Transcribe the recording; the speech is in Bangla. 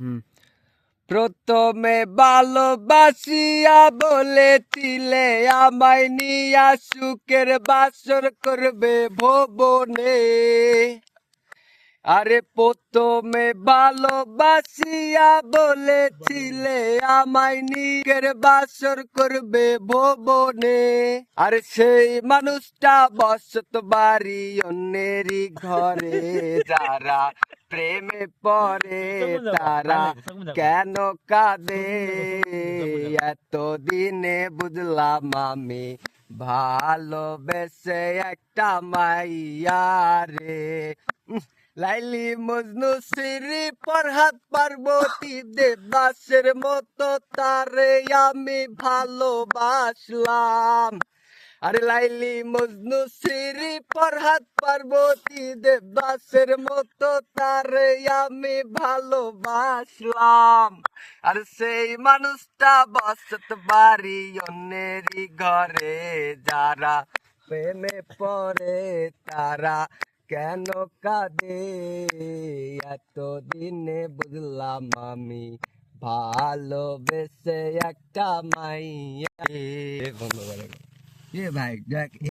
হুম। প্রথমে ভালোবাসিয়া বলেছিলে আমায় নিয়া সুখের বাসর করবে ভুবনে। আরে প্রথমে ভালোবাসিয়া বলেছিলে আমায় নিজের বাসর করবে ভুবনে। আর সেই মানুষটা বসত বাড়ি অন্যেরই ঘরে। যারা প্রেমে পড়ে তারা কেন কাঁদে, এতদিনে বুঝলাম আমি ভালোবেসে একটা মাইয়া রে। লাইলি মজনু শ্রী ফরহাদ পার্বতী দেবদাসের মতো তারে আমি ভালোবাসলাম। আরে লাইলি মজনু শ্রী ফরহাদ পার্বতী দেবদাসের মতো তারে আমি ভালোবাসলাম। আর সেই মানুষটা বসত বাড়ি অন্যেরই ঘরে। যারা প্রেমে পড়ে তারা কেন কাঁদে, এতদিনে বুঝলাম আমি ভালোবেসে একটা মাইয়া। বন্ধ করে এ ভাই দেখ।